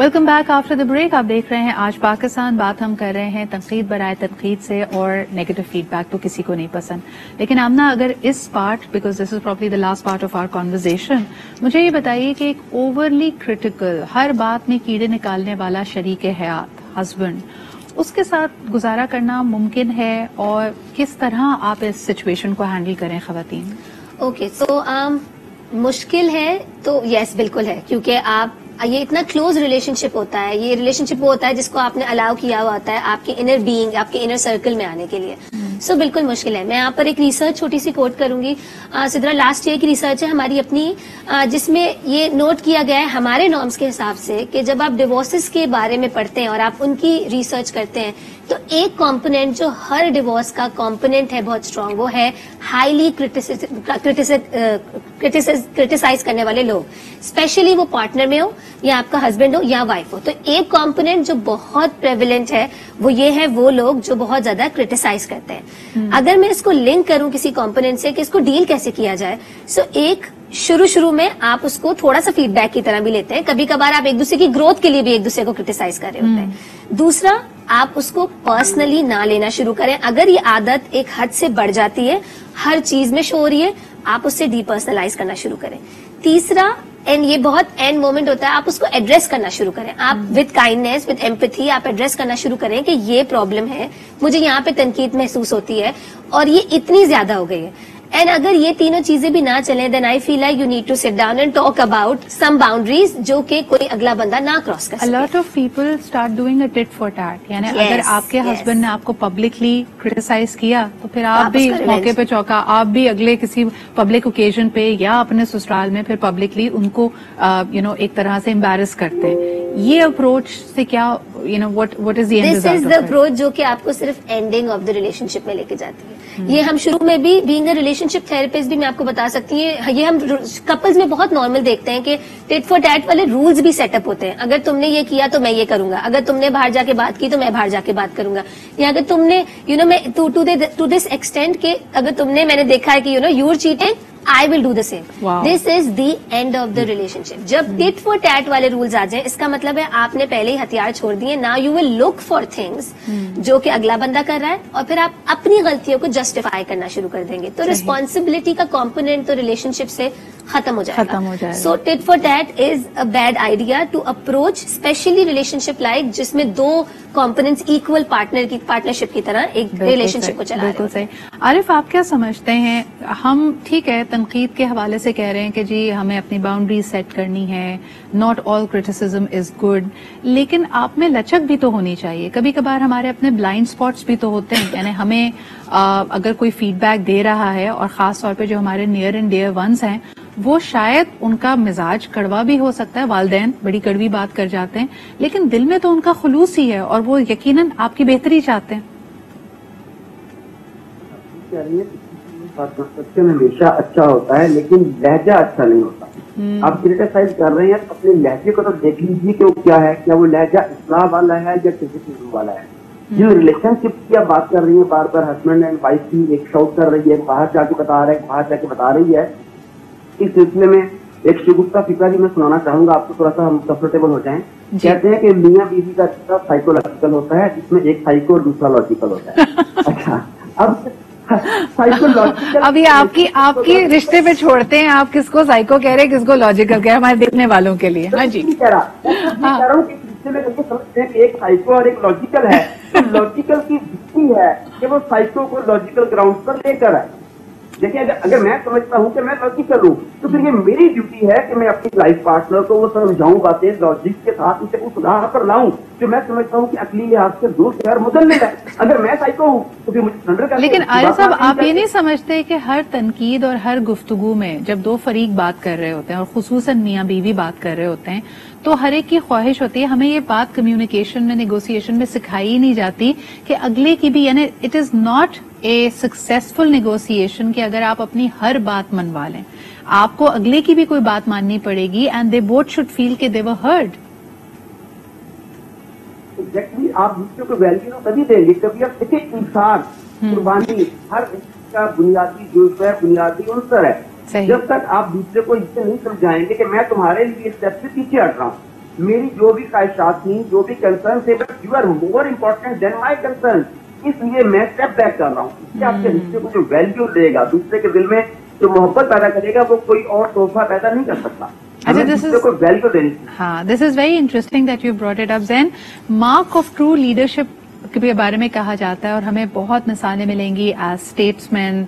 Welcome back after the break. आप देख रहे हैं आज पाकिस्तान। बात हम कर रहे हैं तनकीद बराए तनकीद से, और नेगेटिव फीडबैक तो किसी को नहीं पसंद। लेकिन आमना, अगर इस part, because this is probably the last part of our conversation, मुझे ये बताइए कि एक ओवरली क्रिटिकल, हर बात में कीड़े निकालने वाला शरीक हयात, हस्बैंड, उसके साथ गुजारा करना मुमकिन है, और किस तरह आप इस सिचुएशन को हैंडल करें खवातीन? ओके, सो मुश्किल है तो यस बिल्कुल है, क्योंकि आप ये इतना क्लोज रिलेशनशिप होता है, ये रिलेशनशिप वो होता है जिसको आपने अलाउ किया हुआ होता है आपके इनर बीइंग, आपके इनर सर्कल में आने के लिए। सो बिल्कुल मुश्किल है। मैं यहाँ पर एक रिसर्च छोटी सी कोट करूंगी, सिद्रा लास्ट ईयर की रिसर्च है हमारी अपनी, जिसमें ये नोट किया गया है हमारे नॉर्म्स के हिसाब से कि जब आप डिवोर्सेस के बारे में पढ़ते हैं और आप उनकी रिसर्च करते हैं तो एक कंपोनेंट जो हर डिवोर्स का कंपोनेंट है बहुत स्ट्रांग, वो है हाईली क्रिटिसाइज करने वाले लोग, स्पेशली वो पार्टनर में हो या आपका हस्बैंड हो या वाइफ हो। तो एक कंपोनेंट जो बहुत प्रेवलेंट है वो ये है, वो लोग जो बहुत ज्यादा क्रिटिसाइज करते हैं। अगर मैं इसको लिंक करूं किसी कंपोनेंट से कि इसको डील कैसे किया जाए, सो एक शुरू में आप उसको थोड़ा सा फीडबैक की तरह भी लेते हैं, कभी कभार आप एक दूसरे की ग्रोथ के लिए भी एक दूसरे को क्रिटिसाइज कर रहे होते हैं। दूसरा, आप उसको पर्सनली ना लेना शुरू करें। अगर ये आदत एक हद से बढ़ जाती है, हर चीज में शो हो रही है, आप उससे डीपर्सनलाइज करना शुरू करें। तीसरा, एंड ये बहुत एंड मोमेंट होता है, आप उसको एड्रेस करना शुरू करें। आप विद काइंडनेस, विद एम्पैथी आप एड्रेस करना शुरू करें कि ये प्रॉब्लम है, मुझे यहाँ पे तनकीद महसूस होती है और ये इतनी ज्यादा हो गई है। एंड अगर ये तीनों चीजें भी ना चलें, then I feel like you need to sit down and talk about some boundaries जो कि कोई अगला बंदा ना क्रॉस कर सके। A lot of people start doing a tit for tat, यानी अगर आपके हस्बैंड ने आपको पब्लिकली क्रिटिसाइज किया तो फिर आप भी मौके पे चौका, आप भी अगले किसी पब्लिक ओकेजन पे या अपने ससुराल में फिर पब्लिकली उनको एक तरह से एम्बैरस करते हैं। ये अप्रोच से क्या what is the end result? This is the approach जो कि आपको सिर्फ एंडिंग ऑफ द रिलेशनशिप में लेके जाती है। ये हम शुरू में भी, बीइंग अ रिलेशनशिप थेरेपिस्ट भी मैं आपको बता सकती है, ये हम कपल्स में बहुत नॉर्मल देखते हैं कि टिट फॉर टैट वाले रूल्स भी सेटअप होते हैं। अगर तुमने ये किया तो मैं ये करूंगा, अगर तुमने बाहर जाके बात की तो मैं बाहर जाके बात करूंगा, या अगर तुमने मैं टू दिस एक्सटेंट के अगर तुमने, मैंने देखा है कि you are cheating, I will do the same. This is the end of the relationship. जब tit for tat वाले रूल्स आ जाए, इसका मतलब है आपने पहले ही हथियार छोड़ दिए। Now you will look for things जो कि अगला बंदा कर रहा है, और फिर आप अपनी गलतियों को जस्टिफाई करना शुरू कर देंगे। तो रिस्पॉन्सिबिलिटी का कॉम्पोनेंट तो रिलेशनशिप से खत्म हो जाएगा। So tit for tat is a bad idea to approach, specially relationship like जिसमें दो कॉम्पोनेंट्स इक्वल पार्टनरशिप की तरह एक रिलेशनशिप को चला रहे हैं। आरिफ, आप क्या समझते हैं? हम ठीक है तनकीद के हवाले से कह रहे हैं कि जी हमें अपनी बाउंड्रीज सेट करनी है, not all criticism is good, लेकिन आप में लचक भी तो होनी चाहिए। कभी कभार हमारे अपने ब्लाइंड स्पॉट्स भी तो होते हैं, यानी हमें अगर कोई फीडबैक दे रहा है, और खास तौर पे जो हमारे नियर एंड डियर वंस हैं, वो शायद उनका मिजाज कड़वा भी हो सकता है, वालदैन बड़ी कड़वी बात कर जाते हैं, लेकिन दिल में तो उनका खुलूस ही है और वो यकीनन आपकी बेहतरी चाहते हैं। कंस्ट्रक्शन हमेशा अच्छा होता है, लेकिन लहजा अच्छा नहीं होता। आप क्रिटिसाइज कर रहे हैं तो अपने लहजे को तो देख लीजिए कि वो क्या है, क्या वो लहजा इस्लाम वाला है या क्रिटिसिज्म वाला है। जो रिलेशनशिप की आप बात कर रही है, बार बार हस्बैंड एंड वाइफ की एक शाउट कर रही है, बाहर जाके बता रहे हैं, बाहर जाके बता रही है, इस सिलसिले में एक शुगुफ्ता फिक्रा भी मैं सुनाना चाहूंगा आपको, थोड़ा सा हम कंफर्टेबल हो जाएं। कहते हैं कि मियां बीवी का रिश्ता साइकोलॉजिकल होता है, जिसमें एक साइको और दूसरा लॉजिकल होता है। अच्छा, अब साइकोलॉजिकल, अभी आपकी रिश्ते पे छोड़ते हैं, आप किसको साइको कह रहे हैं, किसको लॉजिकल कह रहे हैं, हमारे देखने वालों के लिए। हाँ जी, कह रहा हूँ कि रिश्ते में समझते हैं कि एक साइको और एक लॉजिकल है, तो लॉजिकल की ड्यूटी है कि वो साइको को लॉजिकल ग्राउंड पर लेकर आए। देखिए, अगर मैं समझता हूँ कि मैं लॉजिकल हूँ, तो फिर ये मेरी ड्यूटी है कि मैं अपनी लाइफ पार्टनर को वो समझाऊं, बातें लॉजिक के साथ उसे उस राह पर लाऊं जो मैं समझता हूँ कि अकली लिहाज से दुरुस्त है और मुदल्लिल है। अगर मैं साइको हूँ तो फिर मुझे सरेंडर करना। लेकिन आरिफ साहब, आप ये नहीं समझते कि हर तनकीद और हर गुफ्तगू में जब दो फरीक बात कर रहे होते हैं, और खुसूसन मियाँ बीवी बात कर रहे होते हैं, तो हर एक की ख्वाहिश होती है, हमें ये बात कम्युनिकेशन में, नेगोशिएशन में सिखाई ही नहीं जाती कि अगले की भी, यानी it is not a successful negotiation कि अगर आप अपनी हर बात मनवा लें, आपको अगले की भी कोई बात माननी पड़ेगी, and they both should feel कि दे वर हर्ड। एग्जैक्टली, आप दूसरे को वैल्यू तभी देंगे कभी आप देखिए, इंसान कुर्बानी हर का बुनियादी जुज़ है, बुनियादी उनसर है। जब तक आप दूसरे को इससे नहीं समझाएंगे कि मैं तुम्हारे लिए स्टेप से पीछे हट रहा हूँ, میری جو بھی خواہشات تھیں, جو بھی کنسرن تھے, but you are more important than my concern, اس لیے میں اسٹیپ بیک کر رہا ہوں. اس سے آپ کے رشتے کو جو ویلیو دے گا, دوسرے کے دل میں جو محبت پیدا کرے گا, وہ کوئی اور تحفہ پیدا نہیں کر سکتا. ہاں, this is very interesting that you brought it up then. Mark of true leadership کے بارے میں کہا جاتا ہے, اور ہمیں بہت مثالیں ملیں گی as statesmen,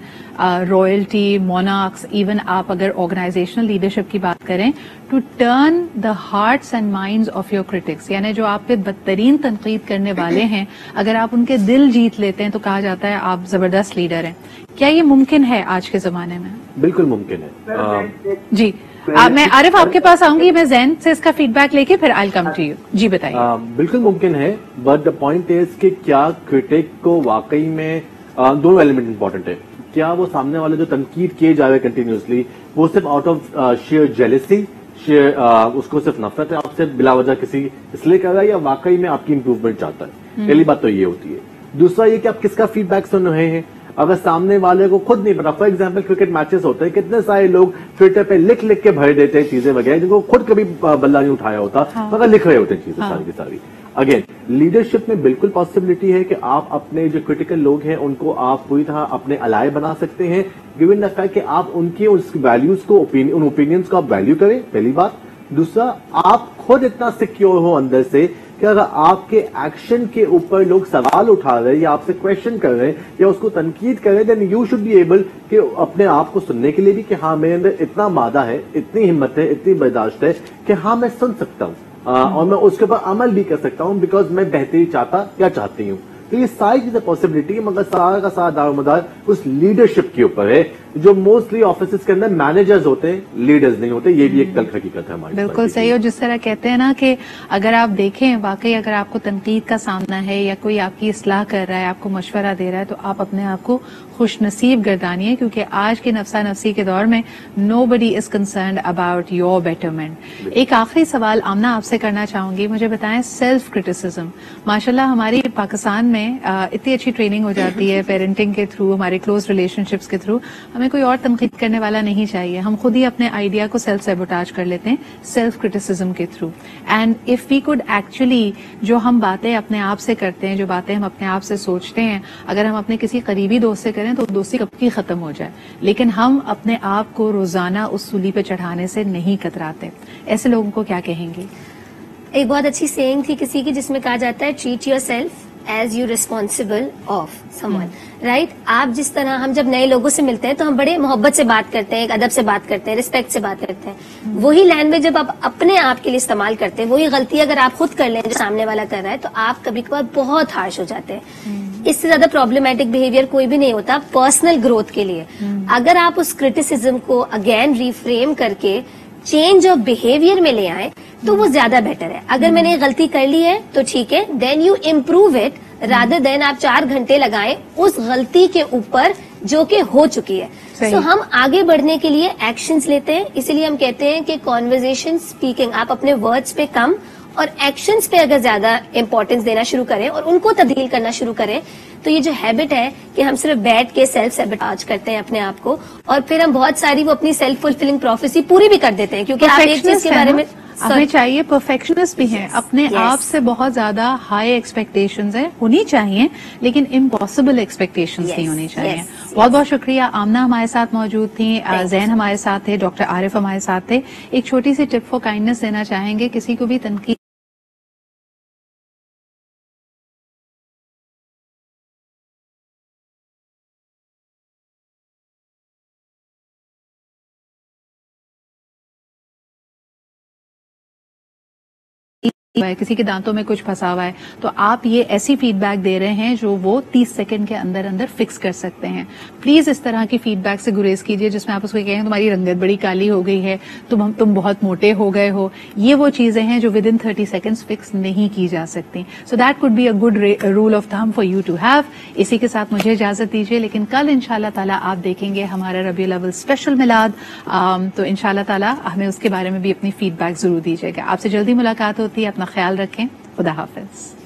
royalty, monarchs, even آپ اگر آرگنائزیشنل لیڈرشپ کی بات کریں, to turn the hearts and minds of your critics, یعنی جو آپ پہ بدترین تنقید کرنے والے ہیں, اگر آپ ان کے دل جیت لیتے ہیں تو کہا جاتا ہے آپ زبردست لیڈر ہیں. کیا یہ ممکن ہے آج کے زمانے میں؟ بالکل ممکن ہے. جی, میں عارف آپ کے پاس آؤں گی, میں زین سے اس کا فیڈ بیک لے کے پھر آئی کم ٹو یو. جی بتائیے. بالکل ممکن ہے, بٹ دا پوائنٹ از کہ کیا کرٹک کو واقعی میں دونوں ایلیمنٹ امپورٹنٹ ہے. کیا وہ سامنے والے جو تنقید کیے جا رہے کنٹینیوسلی, وہ صرف آؤٹ آف شیئر جیلسی, اس کو صرف نفرت ہے آپ سے بلا وجہ کسی اس لیے کر رہا ہے, یا واقعی میں آپ کی امپروومنٹ چاہتا ہے؟ پہلی بات تو یہ ہوتی ہے. دوسرا یہ کہ آپ کس کا فیڈ بیک سن رہے ہیں. اگر سامنے والے کو خود نہیں پتا, فار ایگزامپل کرکٹ میچز ہوتے ہیں, کتنے سارے لوگ ٹویٹر پہ لکھ لکھ کے بھر دیتے ہیں چیزیں وغیرہ جن کو خود کبھی بلہ نہیں اٹھایا ہوتا, مگر لکھ رہے ہوتے ہیں چیزیں ساری کی ساری. اگین لیڈرشپ میں بالکل پاسبلٹی ہے کہ آپ اپنے جو کرٹیکل لوگ ہیں ان کو آپ پوری طرح اپنے الائے بنا سکتے ہیں, گیون دا فیکٹ کہ آپ ان کی اس ویلیوز کو, ان اوپینینز کو آپ ویلیو کریں, پہلی بات. دوسرا, آپ خود اتنا سیکیور ہو اندر سے کہ اگر آپ کے ایکشن کے اوپر لوگ سوال اٹھا رہے ہیں یا آپ سے کویشچن کر رہے ہیں یا اس کو تنقید کر رہے ہیں, then you should be able کہ اپنے آپ کو سننے کے لیے بھی کہ ہاں میرے اندر اتنا مادہ ہے, اتنی ہمت ہے, اتنی برداشت ہے کہ ہاں میں سن سکتا ہوں اور میں اس کے اوپر عمل بھی کر سکتا ہوں, بیکاز میں بہتری چاہتا یا چاہتی ہوں. تو یہ ساری چیزیں پاسبلٹی ہے, مگر سارا کا سارا دار و مدار اس لیڈرشپ کے اوپر ہے, جو موسٹلی آفیسز کے اندر مینیجرز ہوتے ہیں, لیڈرز نہیں ہوتے. یہ بھی ایک تلخ حقیقت ہے ہماری. بالکل صحیح. اور جس طرح کہتے ہیں نا کہ اگر آپ دیکھیں واقعی اگر آپ کو تنقید کا سامنا ہے یا کوئی آپ کی اصلاح کر رہا ہے, آپ کو مشورہ دے رہا ہے, تو آپ اپنے آپ کو خوش نصیب گردانیے, کیونکہ آج کے نفسا نفسی کے دور میں nobody is concerned about your betterment. ایک آخری سوال آمنہ آپ سے کرنا چاہوں گی, مجھے بتائیں سیلف کرٹیسزم. ماشاءاللہ ہماری پاکستان میں اتنی اچھی ٹریننگ ہو جاتی ہے پیرنٹنگ کے تھرو, ہمارے کلوز ریلیشن شپس کے تھرو, ہمیں کوئی اور تنقید کرنے والا نہیں چاہیے. ہم خود ہی اپنے آئیڈیا کو سیلف سیبوٹاج کر لیتے ہیں سیلف کرٹیسزم کے through. And if we could actually جو ہم باتیں اپنے آپ سے کرتے ہیں, جو باتیں ہم اپنے آپ سے سوچتے ہیں, اگر ہم اپنے کسی قریبی دوست سے کریں تو دوستی کب کی ختم ہو جائے, لیکن ہم اپنے آپ کو روزانہ اس سولی پہ چڑھانے سے نہیں کتراتے. ایسے لوگوں کو کیا کہیں گے؟ ایک بہت اچھی سینگ تھی کسی کی جس میں کہا جاتا ہے treat yourself as you responsible of someone. Right, آپ جس طرح ہم جب نئے لوگوں سے ملتے ہیں تو ہم بڑے محبت سے بات کرتے ہیں, ایک ادب سے بات کرتے ہیں, رسپیکٹ سے بات کرتے ہیں. وہی لینگویج جب آپ اپنے آپ کے لیے استعمال کرتے ہیں, وہی غلطی اگر آپ خود کر لیں جو سامنے والا کر رہا ہے, تو آپ کبھی کبھار بہت ہارش ہو جاتے ہیں. اس سے زیادہ پرابلمٹک بہیویئر کوئی بھی نہیں ہوتا پرسنل گروتھ کے لیے. اگر آپ اس کرٹیسزم کو اگین ریفریم کر کے چینج آف بہیویئر میں لے آئے تو وہ زیادہ بیٹر ہے. اگر میں نے غلطی کر لی ہے تو ٹھیک ہے, then you improve it, rather than آپ 4 گھنٹے لگائیں اس غلطی کے اوپر جو کہ ہو چکی ہے. سو ہم آگے بڑھنے کے لیے ایکشنز لیتے ہیں, اسی لیے ہم کہتے ہیں کہ کانورزیشن اسپیکنگ, آپ اپنے ورڈز پہ کم اور ایکشنز پہ اگر زیادہ امپورٹینس دینا شروع کریں اور ان کو تبدیل کرنا شروع کریں, تو یہ جو ہیبٹ ہے کہ ہم صرف بیٹھ کے سیلف سیبوٹاج کرتے ہیں اپنے آپ کو, اور پھر ہم بہت ساری وہ اپنی سیلف فلفلنگ پروفیسی پوری بھی کر دیتے ہیں, کیونکہ آپ ایک چیز کے بارے میں ہمیں چاہیے پرفیکشنسٹ بھی ہیں, اپنے آپ سے بہت زیادہ ہائی ایکسپیکٹیشنز ہیں, ہونی چاہیے, لیکن امپاسبل ایکسپیکٹیشنز نہیں ہونی چاہیے. بہت بہت شکریہ. آمنہ ہمارے ساتھ موجود تھیں, زین ہمارے ساتھ تھے, ڈاکٹر عارف ہمارے ساتھ تھے. ایک چھوٹی سی ٹپ فار کائنڈنس دینا چاہیں گے, کسی کو بھی تنقید کسی کے دانتوں میں کچھ پھنسا ہوا ہے, تو آپ یہ ایسی فیڈ بیک دے رہے ہیں جو وہ 30 سیکنڈ کے اندر اندر فکس کر سکتے ہیں. پلیز اس طرح کی فیڈ بیک سے گریز کیجیے جس میں آپ اس کو کہیں تمہاری رنگت بڑی کالی ہو گئی ہے, تم بہت موٹے ہو گئے ہو. یہ وہ چیزیں ہیں جو ود ان 30 سیکنڈز فکس نہیں کی جا سکتی. So that could be a good rule of thumb for you to have. اسی کے ساتھ مجھے اجازت دیجیے, لیکن کل انشاءاللہ تعالیٰ آپ دیکھیں گے ہمارا ربیع الاول اسپیشل میلاد, تو انشاءاللہ تعالیٰ ہمیں اس کے بارے میں بھی اپنی فیڈ بیک ضرور دیجیے گا. آپ سے جلدی ملاقات ہوتی ہے, اپنا خیال رکھیں. خدا حافظ.